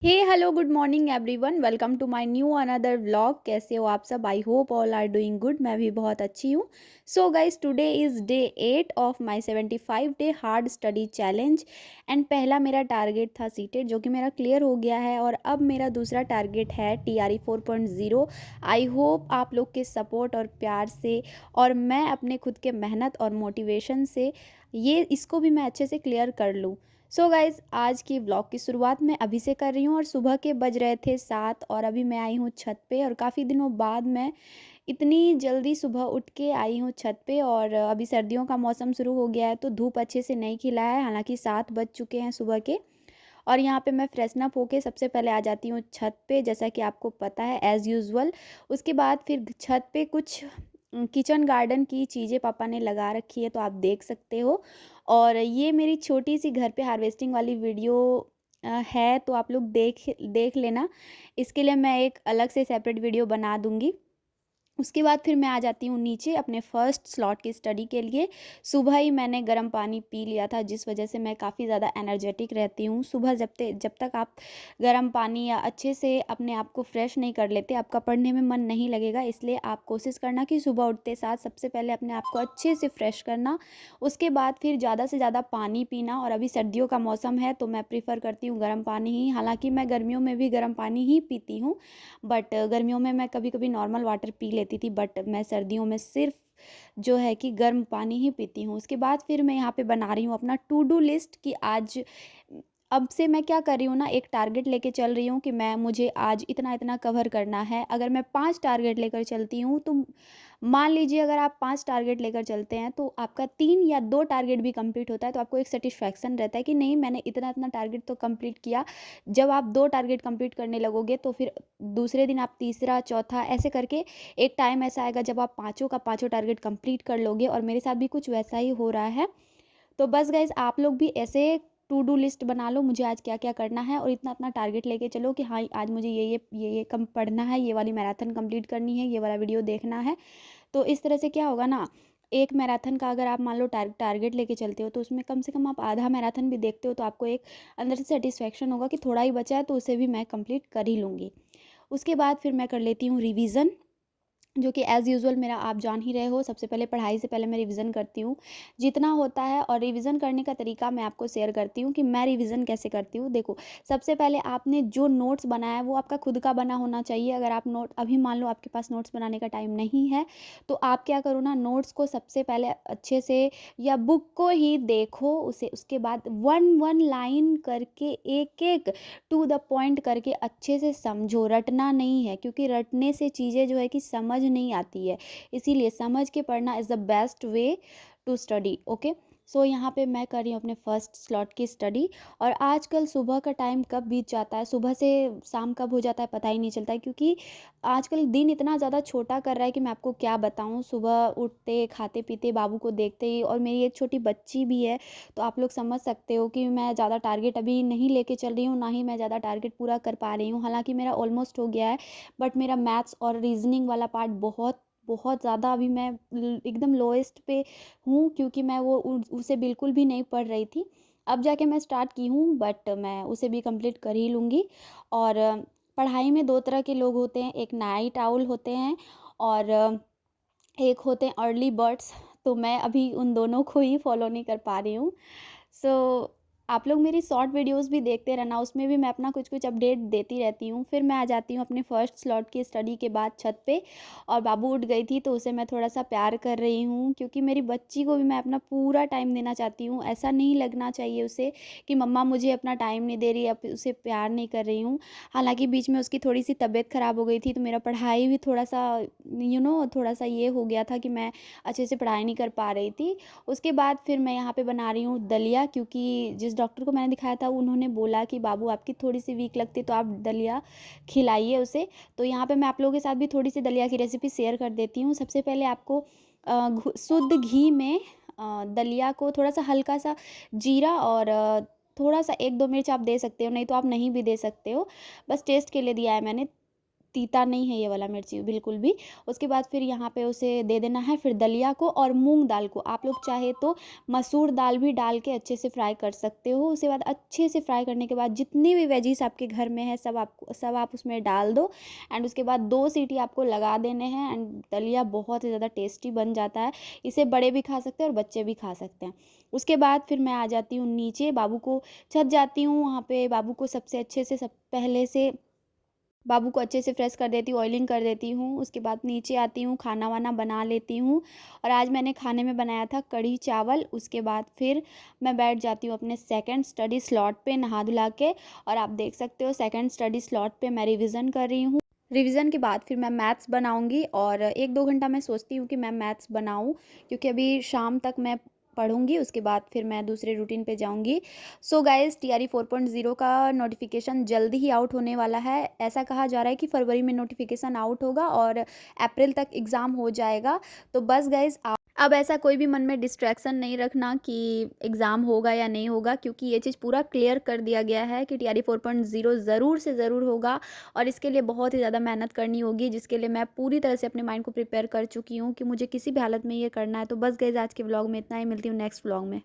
Hey hello good morning everyone, welcome to my new another vlog. कैसे हो आप सब? I hope all are doing good. मैं भी बहुत अच्छी हूँ। So guys, today is day 8 of my 75 day hard study challenge. And पहला मेरा टारगेट था सीटेट, जो कि मेरा क्लियर हो गया है। और अब मेरा दूसरा टारगेट है TRE 4.0। आई होप आप लोग के सपोर्ट और प्यार से और मैं अपने खुद के मेहनत और मोटिवेशन से इसको भी मैं अच्छे से क्लियर कर लूँ। सो गाइज़, आज की व्लॉग की शुरुआत मैं अभी से कर रही हूँ और सुबह के बज रहे थे 7 और अभी मैं आई हूँ छत पे। और काफ़ी दिनों बाद मैं इतनी जल्दी सुबह उठ के आई हूँ छत पे। और अभी सर्दियों का मौसम शुरू हो गया है तो धूप अच्छे से नहीं खिला है, हालांकि 7 बज चुके हैं सुबह के। और यहाँ पे मैं फ्रेशन अप होके सबसे पहले आ जाती हूँ छत पे, जैसा कि आपको पता है एज़ यूजुअल। उसके बाद फिर छत पे कुछ किचन गार्डन की चीज़ें पापा ने लगा रखी है, तो आप देख सकते हो। और ये मेरी छोटी सी घर पे हार्वेस्टिंग वाली वीडियो है, तो आप लोग देख देख लेना। इसके लिए मैं एक अलग से सेपरेट वीडियो बना दूँगी। उसके बाद फिर मैं आ जाती हूँ नीचे अपने फर्स्ट स्लॉट की स्टडी के लिए। सुबह ही मैंने गर्म पानी पी लिया था, जिस वजह से मैं काफ़ी ज़्यादा एनर्जेटिक रहती हूँ। सुबह जब तक आप गर्म पानी या अच्छे से अपने आप को फ्रेश नहीं कर लेते, आपका पढ़ने में मन नहीं लगेगा। इसलिए आप कोशिश करना कि सुबह उठते साथ सबसे पहले अपने आप को अच्छे से फ्रेश करना। उसके बाद फिर ज़्यादा से ज़्यादा पानी पीना। और अभी सर्दियों का मौसम है तो मैं प्रीफ़र करती हूँ गर्म पानी ही। हालाँकि मैं गर्मियों में भी गर्म पानी ही पीती हूँ, बट गर्मियों में मैं कभी कभी नॉर्मल वाटर पी लेती थी, बट मैं सर्दियों में सिर्फ जो है कि गर्म पानी ही पीती हूँ। उसके बाद फिर मैं यहाँ पे बना रही हूँ अपना टू डू लिस्ट कि आज अब से मैं क्या कर रही हूँ ना, एक टारगेट लेके चल रही हूँ कि मुझे आज इतना इतना कवर करना है। अगर मैं 5 टारगेट लेकर चलती हूँ तो मान लीजिए, अगर आप 5 टारगेट लेकर चलते हैं तो आपका 3 या 2 टारगेट भी कंप्लीट होता है, तो आपको एक सेटिस्फैक्शन रहता है कि नहीं, मैंने इतना इतना टारगेट तो कंप्लीट किया। जब आप 2 टारगेट कंप्लीट करने लगोगे तो फिर दूसरे दिन आप तीसरा, चौथा, ऐसे करके एक टाइम ऐसा आएगा जब आप पाँचों का पाँचों टारगेट कंप्लीट कर लोगे। और मेरे साथ भी कुछ वैसा ही हो रहा है। तो बस गाइज, आप लोग भी ऐसे टू डू लिस्ट बना लो, मुझे आज क्या क्या करना है, और इतना अपना टारगेट लेके चलो कि हाँ, आज मुझे ये कम पढ़ना है, ये वाली मैराथन कंप्लीट करनी है, ये वाला वीडियो देखना है। तो इस तरह से क्या होगा ना, एक मैराथन का अगर आप मान लो टारगेट लेके चलते हो, तो उसमें कम से कम आप आधा मैराथन भी देखते हो, तो आपको एक अंदर से सेटिस्फेक्शन होगा कि थोड़ा ही बचा है तो उसे भी मैं कंप्लीट कर ही लूँगी। उसके बाद फिर मैं कर लेती हूँ रिवीजन, जो कि एज़ यूजुअल मेरा आप जान ही रहे हो। सबसे पहले पढ़ाई से पहले मैं रिवीजन करती हूँ जितना होता है। और रिवीजन करने का तरीका मैं आपको शेयर करती हूँ कि मैं रिवीजन कैसे करती हूँ। देखो, सबसे पहले आपने जो नोट्स बनाया है वो आपका खुद का बना होना चाहिए। अगर आप नोट अभी मान लो आपके पास नोट्स बनाने का टाइम नहीं है, तो आप क्या करो ना, नोट्स को सबसे पहले अच्छे से या बुक को ही देखो, उसे उसके बाद वन वन लाइन करके एक एक टू द पॉइंट करके अच्छे से समझो। रटना नहीं है, क्योंकि रटने से चीज़ें जो है कि समझ नहीं आती है। इसीलिए समझ के पढ़ना is the best way to study. Okay, so यहाँ पे मैं कर रही हूँ अपने फर्स्ट स्लॉट की स्टडी। और आजकल सुबह का टाइम कब बीत जाता है, सुबह से शाम कब हो जाता है पता ही नहीं चलता है, क्योंकि आजकल दिन इतना ज़्यादा छोटा कर रहा है कि मैं आपको क्या बताऊँ। सुबह उठते, खाते पीते, बाबू को देखते ही, और मेरी एक छोटी बच्ची भी है, तो आप लोग समझ सकते हो कि मैं ज़्यादा टारगेट अभी नहीं लेके चल रही हूँ, ना ही मैं ज़्यादा टारगेट पूरा कर पा रही हूँ। हालांकि मेरा ऑलमोस्ट हो गया है, बट मेरा मैथ्स और रीजनिंग वाला पार्ट बहुत बहुत ज़्यादा अभी मैं एकदम लोएस्ट पे हूँ, क्योंकि मैं उसे बिल्कुल भी नहीं पढ़ रही थी। अब जाके मैं स्टार्ट की हूँ, बट मैं उसे भी कंप्लीट कर ही लूँगी। और पढ़ाई में दो तरह के लोग होते हैं, एक नाइट आउल होते हैं और एक होते हैं अर्ली बर्ड्स। तो मैं अभी उन दोनों को ही फॉलो नहीं कर पा रही हूँ। सो आप लोग मेरी शॉर्ट वीडियोस भी देखते रहना, उसमें भी मैं अपना कुछ कुछ अपडेट देती रहती हूँ। फिर मैं आ जाती हूँ अपने फर्स्ट स्लॉट की स्टडी के बाद छत पे। और बाबू उठ गई थी तो उसे मैं थोड़ा सा प्यार कर रही हूँ, क्योंकि मेरी बच्ची को भी मैं अपना पूरा टाइम देना चाहती हूँ। ऐसा नहीं लगना चाहिए उसे कि मम्मा मुझे अपना टाइम नहीं दे रही, अब उसे प्यार नहीं कर रही हूँ। हालांकि बीच में उसकी थोड़ी सी तबीयत ख़राब हो गई थी, तो मेरा पढ़ाई भी थोड़ा सा थोड़ा सा ये हो गया था कि मैं अच्छे से पढ़ाई नहीं कर पा रही थी। उसके बाद फिर मैं यहाँ पे बना रही हूँ दलिया, क्योंकि जिस डॉक्टर को मैंने दिखाया था उन्होंने बोला कि बाबू आपकी थोड़ी सी वीक लगती है, तो आप दलिया खिलाइए उसे। तो यहाँ पे मैं आप लोगों के साथ भी थोड़ी सी दलिया की रेसिपी शेयर कर देती हूँ। सबसे पहले आपको शुद्ध घी में दलिया को थोड़ा सा हल्का सा जीरा और थोड़ा सा 1-2 मिर्च आप दे सकते हो, नहीं तो आप नहीं भी दे सकते हो, बस टेस्ट के लिए दिया है मैंने। तीता नहीं है ये वाला मिर्ची बिल्कुल भी। उसके बाद फिर यहाँ पे उसे दे देना है फिर दलिया को और मूंग दाल को। आप लोग चाहे तो मसूर दाल भी डाल के अच्छे से फ्राई कर सकते हो। उसके बाद अच्छे से फ्राई करने के बाद जितनी भी वेजीज आपके घर में है सब आप उसमें डाल दो। एंड उसके बाद 2 सीटी आपको लगा देने हैं एंड दलिया बहुत ही ज़्यादा टेस्टी बन जाता है। इसे बड़े भी खा सकते हैं और बच्चे भी खा सकते हैं। उसके बाद फिर मैं आ जाती हूँ नीचे, बाबू को छत जाती हूँ, वहाँ पे बाबू को सबसे अच्छे से सब पहले से बाबू को अच्छे से फ्रेश कर देती हूँ, ऑयलिंग कर देती हूँ। उसके बाद नीचे आती हूँ, खाना वाना बना लेती हूँ। और आज मैंने खाने में बनाया था कढ़ी चावल। उसके बाद फिर मैं बैठ जाती हूँ अपने सेकंड स्टडी स्लॉट पे नहा धुला के। और आप देख सकते हो सेकंड स्टडी स्लॉट पे मैं रिवीजन कर रही हूँ। रिवीजन के बाद फिर मैं मैथ्स बनाऊंगी और 1-2 घंटा मैं सोचती हूँ कि मैं मैथ्स बनाऊँ, क्योंकि अभी शाम तक मैं पढ़ूंगी। उसके बाद फिर मैं दूसरे रूटीन पे जाऊंगी। सो गाइस, टीआरई 4.0 का नोटिफिकेशन जल्दी ही आउट होने वाला है। ऐसा कहा जा रहा है कि फरवरी में नोटिफिकेशन आउट होगा और अप्रैल तक एग्ज़ाम हो जाएगा। तो बस गाइस, अब ऐसा कोई भी मन में डिस्ट्रैक्शन नहीं रखना कि एग्ज़ाम होगा या नहीं होगा, क्योंकि ये चीज़ पूरा क्लियर कर दिया गया है कि टीआरई 4.0 ज़रूर से ज़रूर होगा। और इसके लिए बहुत ही ज़्यादा मेहनत करनी होगी, जिसके लिए मैं पूरी तरह से अपने माइंड को प्रिपेयर कर चुकी हूँ कि मुझे किसी भी हालत में ये करना है। तो बस गाइस, आज के व्लॉग में इतना ही। मिलती हूँ नेक्स्ट व्लॉग में।